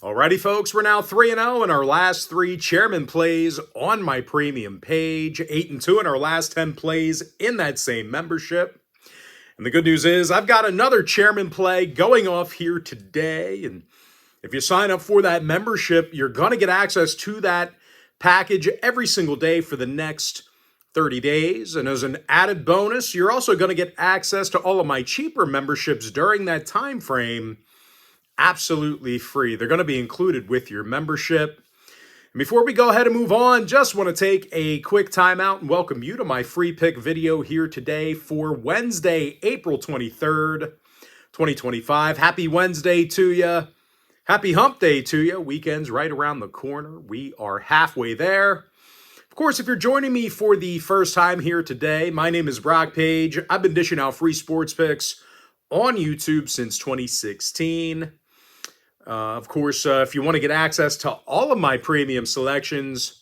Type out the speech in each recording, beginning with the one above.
Alrighty, folks, we're now 3-0 in our last 3 chairman plays on my premium page, 8-2 in our last 10 plays in that same membership. And the good news is I've got another chairman play going off here today. And if you sign up for that membership, you're going to get access to that package every single day for the next 30 days. And as an added bonus, you're also going to get access to all of my cheaper memberships during that time frame absolutely free. They're going to be included with your membership. And before we go ahead and move on, just want to take a quick time out and welcome you to my free pick video here today for Wednesday, April 23rd, 2025. Happy Wednesday to you. Happy hump day to you. Weekend's right around the corner. We are halfway there. Of course, if you're joining me for the first time here today, my name is Brock Page. I've been dishing out free sports picks on YouTube since 2016. Of course, if you want to get access to all of my premium selections,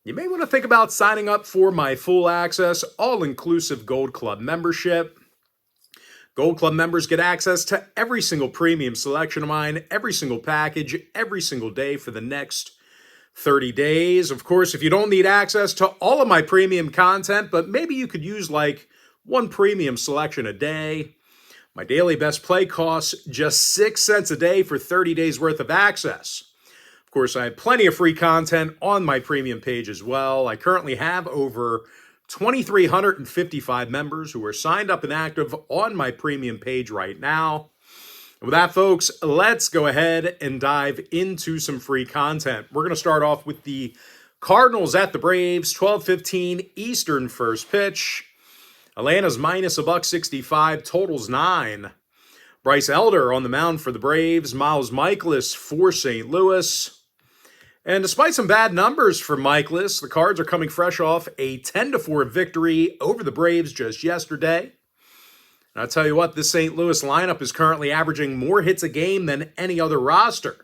you may want to think about signing up for my full access, all-inclusive Gold Club membership. Gold Club members get access to every single premium selection of mine, every single package, every single day for the next 30 days. Of course, if you don't need access to all of my premium content, but maybe you could use like one premium selection a day, my daily best play costs just 6 cents a day for 30 days worth of access. Of course, I have plenty of free content on my premium page as well. I currently have over 2,355 members who are signed up and active on my premium page right now. And with that, folks, let's go ahead and dive into some free content. We're going to start off with the Cardinals at the Braves, 12:15 Eastern first pitch. Atlanta's minus $1.65, totals 9. Bryce Elder on the mound for the Braves. Miles Mikolas for St. Louis. And despite some bad numbers for Mikolas, the Cards are coming fresh off a 10-4 victory over the Braves just yesterday. And I'll tell you what, this St. Louis lineup is currently averaging more hits a game than any other roster.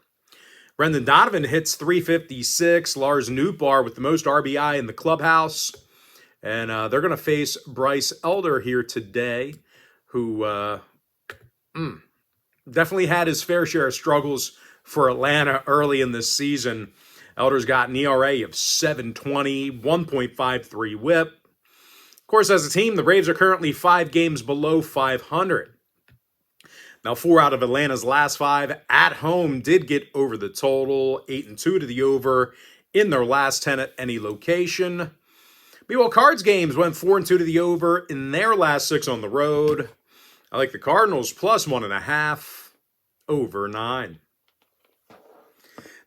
Brendan Donovan hits .356. Lars Nootbaar with the most RBI in the clubhouse. And they're going to face Bryce Elder here today, who definitely had his fair share of struggles for Atlanta early in this season. Elder's got an ERA of 7.20, 1.53 whip. Of course, as a team, the Braves are currently 5 games below 500. Now, 4 out of Atlanta's last 5 at home did get over the total, 8-2 to the over in their last 10 at any location. Meanwhile, Cards games went 4-2 to the over in their last 6 on the road. I like the Cardinals plus 1.5, over 9.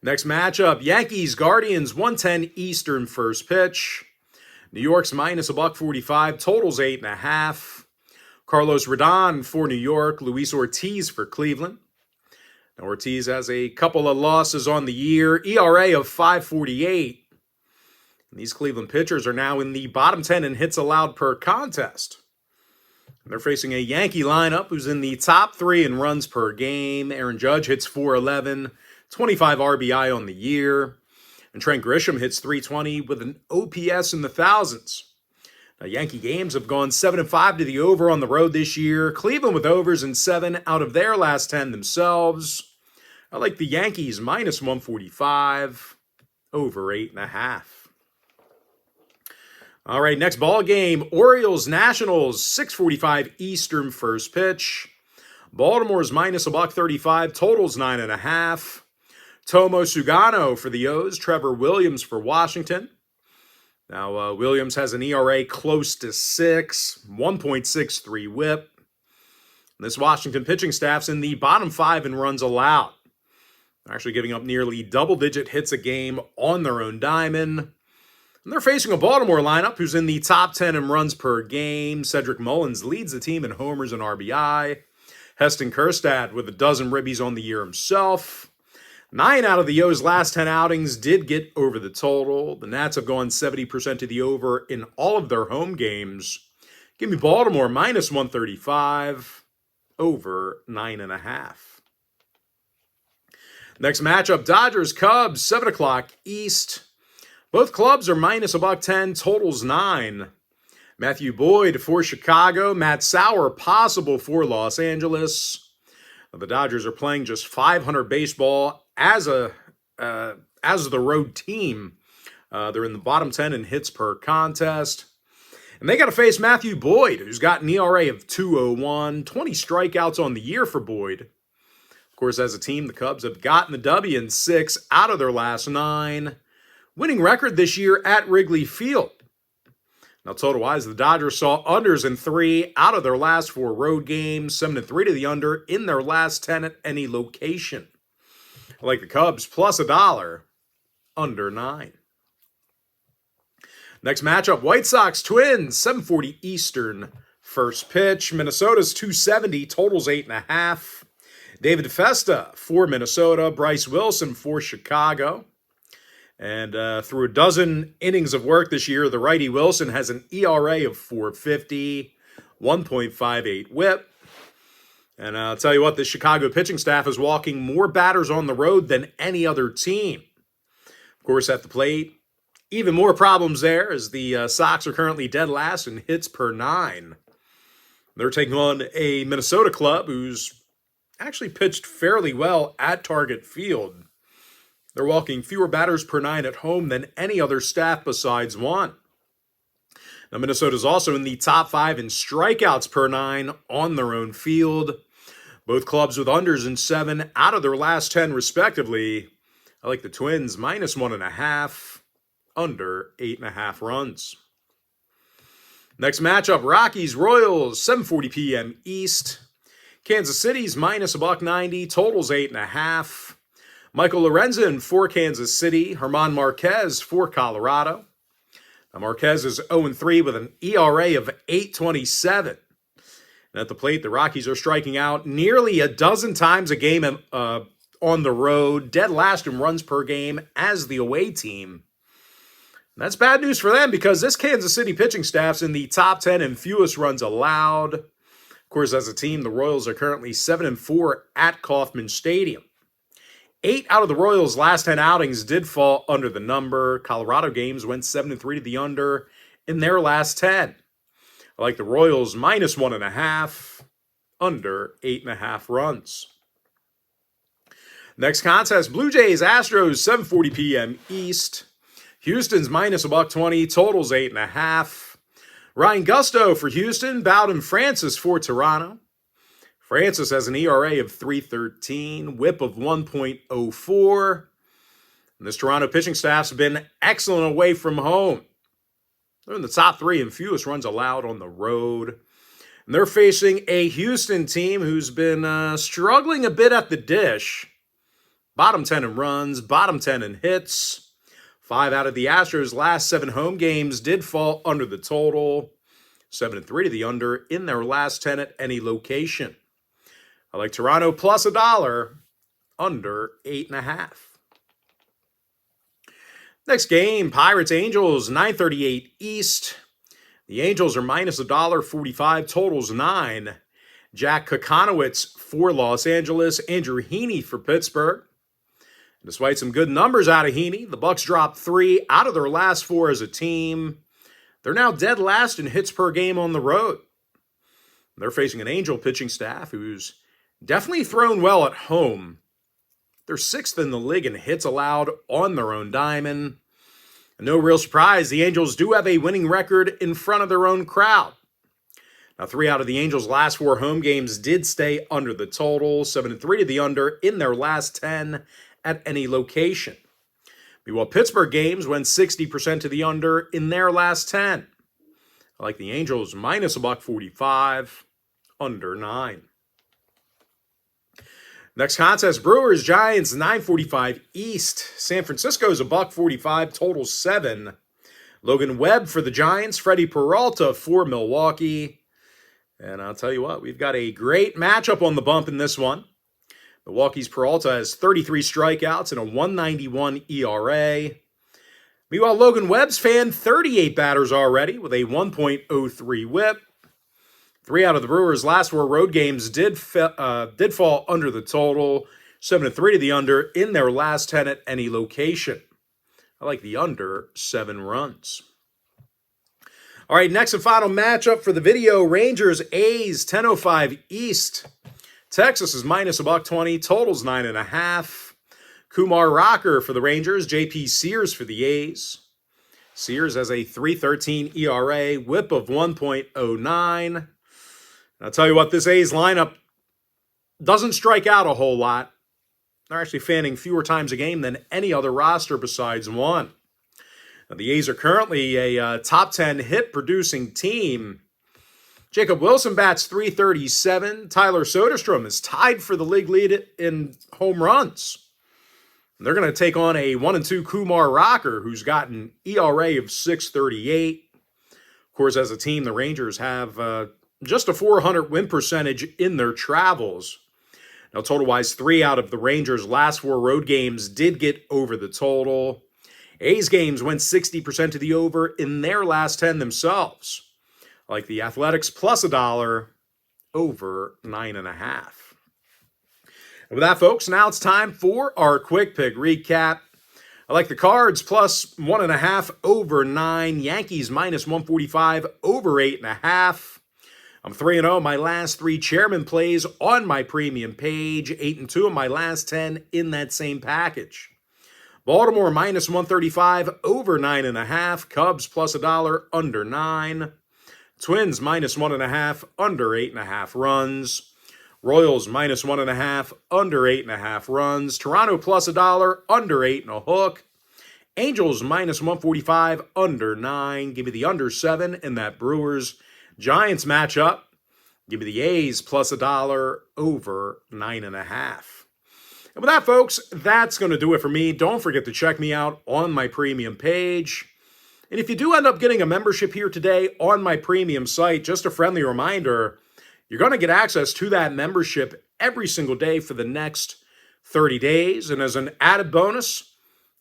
Next matchup, Yankees Guardians, 1:10 Eastern first pitch. New York's minus $1.45, totals 8.5. Carlos Rodon for New York, Luis Ortiz for Cleveland. Now Ortiz has a couple of losses on the year, ERA of 5.48. And these Cleveland pitchers are now in the bottom 10 in hits allowed per contest. And they're facing a Yankee lineup who's in the top 3 in runs per game. Aaron Judge hits .411, 25 RBI on the year. And Trent Grisham hits .320 with an OPS in the thousands. Now, Yankee games have gone 7-5 to the over on the road this year. Cleveland with overs in 7 out of their last 10 themselves. I like the Yankees minus 145, over 8.5. All right, next ball game, Orioles Nationals, 6:45 Eastern first pitch. Baltimore's minus $1.35, totals 9.5. Tomo Sugano for the O's, Trevor Williams for Washington. Now, Williams has an ERA close to 6, 1.63 whip. And this Washington pitching staff's in the bottom 5 in runs allowed. They're actually giving up nearly double-digit hits a game on their own diamond. And they're facing a Baltimore lineup who's in the top 10 in runs per game. Cedric Mullins leads the team in homers and RBI. Heston Kjerstad with a dozen ribbies on the year himself. 9 out of the O's last 10 outings did get over the total. The Nats have gone 70% to the over in all of their home games. Give me Baltimore minus 135, over 9.5. Next matchup, Dodgers-Cubs, 7 o'clock East. Both clubs are minus $1.10, totals 9. Matthew Boyd for Chicago, Matt Sauer possible for Los Angeles. The Dodgers are playing just .500 baseball as a as the road team. They're in the bottom 10 in hits per contest. And they got to face Matthew Boyd, who's got an ERA of 2.01, 20 strikeouts on the year for Boyd. Of course, as a team, the Cubs have gotten the W in 6 out of their last 9. Winning record this year at Wrigley Field. Now, total-wise, the Dodgers saw unders in 3 out of their last 4 road games, 7-3 to the under in their last 10 at any location. I like the Cubs plus $1, under 9. Next matchup, White Sox Twins, 7:40 Eastern. First pitch, Minnesota's 270, totals 8.5. David Festa for Minnesota, Bryce Wilson for Chicago. And through a dozen innings of work this year, the righty Wilson has an ERA of 4.50, 1.58 whip. And I'll tell you what, the Chicago pitching staff is walking more batters on the road than any other team. Of course, at the plate, even more problems there as the Sox are currently dead last in hits per 9. They're taking on a Minnesota club who's actually pitched fairly well at Target Field. They're walking fewer batters per 9 at home than any other staff besides one. Now, Minnesota's also in the top 5 in strikeouts per 9 on their own field. Both clubs with unders in 7 out of their last 10, respectively. I like the Twins minus 1.5, under 8.5 runs. Next matchup, Rockies Royals, 7:40 p.m. East. Kansas City's minus $1.90, totals 8.5. Michael Lorenzen for Kansas City, German Marquez for Colorado. Now Marquez is 0-3 with an ERA of 8.27. And at the plate, the Rockies are striking out nearly a dozen times a game on the road, dead last in runs per game as the away team. And that's bad news for them because this Kansas City pitching staff's in the top 10 in fewest runs allowed. Of course, as a team, the Royals are currently 7-4 at Kauffman Stadium. 8 out of the Royals' last 10 outings did fall under the number. Colorado games went 7-3 to the under in their last 10. I like the Royals minus 1.5, under 8.5 runs. Next contest, Blue Jays Astros, 7:40 p.m. East. Houston's minus $1.20, totals 8.5. Ryan Gusto for Houston, Bowden Francis for Toronto. Francis has an ERA of 3.13, whip of 1.04. And this Toronto pitching staff's been excellent away from home. They're in the top 3 in fewest runs allowed on the road. And they're facing a Houston team who's been struggling a bit at the dish. Bottom 10 in runs, bottom 10 in hits. 5 out of the Astros' last 7 home games did fall under the total. 7-3 to the under in their last 10 at any location. I like Toronto plus $1, under 8.5. Next game, Pirates Angels, 9:38 East. The Angels are minus $1.45, totals 9. Jack Kokonowitz for Los Angeles, Andrew Heaney for Pittsburgh. Despite some good numbers out of Heaney, the Bucks dropped 3 out of their last 4 as a team. They're now dead last in hits per game on the road. They're facing an Angel pitching staff who's definitely thrown well at home. They're 6th in the league in hits allowed on their own diamond. And no real surprise, the Angels do have a winning record in front of their own crowd. Now, 3 out of the Angels' last 4 home games did stay under the total, 7-3 to the under in their last 10 at any location. Meanwhile, Pittsburgh games went 60% to the under in their last 10. I like the Angels minus $1.45, under 9. Next contest, Brewers Giants, 9:45 East. San Francisco's $1.45, total 7. Logan Webb for the Giants, Freddie Peralta for Milwaukee. And I'll tell you what, we've got a great matchup on the bump in this one. Milwaukee's Peralta has 33 strikeouts and a 1.91 ERA. Meanwhile, Logan Webb's fanned 38 batters already with a 1.03 whip. 3 out of the Brewers' last 4 road games did fall under the total, 7-3 to the under in their last 10 at any location. I like the under 7 runs. All right, next and final matchup for the video, Rangers A's, 10:05 East. Texas is minus $1.20, totals 9.5. Kumar Rocker for the Rangers, J.P. Sears for the A's. Sears has a 3.13 ERA, whip of 1.09. I'll tell you what, this A's lineup doesn't strike out a whole lot. They're actually fanning fewer times a game than any other roster besides one. Now, the A's are currently a top 10 hit-producing team. Jacob Wilson bats .337. Tyler Soderstrom is tied for the league lead in home runs. They're going to take on a 1-2 Kumar Rocker, who's got an ERA of 6.38. Of course, as a team, the Rangers have just a .400 win percentage in their travels. Now, total-wise, 3 out of the Rangers' last 4 road games did get over the total. A's games went 60% to the over in their last 10 themselves. Like the Athletics plus $1 over 9.5. And with that, folks, now it's time for our quick pick recap. I like the Cards plus 1.5 over 9. Yankees minus 145 over 8.5. I'm 3-0 my last 3 chairman plays on my premium page. 8-2 of my last 10 in that same package. Baltimore minus 135 over 9.5. Cubs plus $1 under 9. Twins minus 1.5 under 8.5 runs. Royals minus 1.5 under 8.5 runs. Toronto plus $1 under 8.5. Angels minus 145 under 9. Give me the under 7 in that Brewers Giants matchup. Give me the A's plus $1 over 9.5. And with that, folks, that's going to do it for me. Don't forget to check me out on my premium page. And if you do end up getting a membership here today on my premium site, just a friendly reminder, you're going to get access to that membership every single day for the next 30 days. And as an added bonus,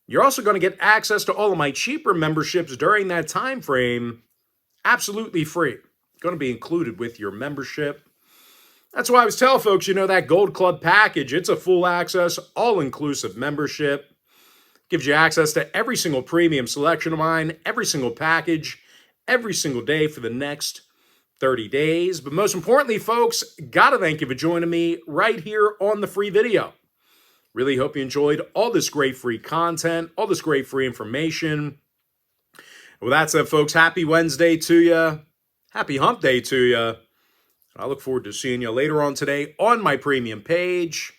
you're also going to get access to all of my cheaper memberships during that time frame, absolutely free. Going to be included with your membership. That's why I always tell folks, that Gold Club package, it's a full access, all-inclusive membership. Gives you access to every single premium selection of mine, every single package, every single day for the next 30 days. But most importantly, folks, gotta thank you for joining me right here on the free video. Really hope you enjoyed all this great free content, all this great free information. With that said, folks, happy Wednesday to you. Happy hump day to you. I look forward to seeing you later on today on my premium page.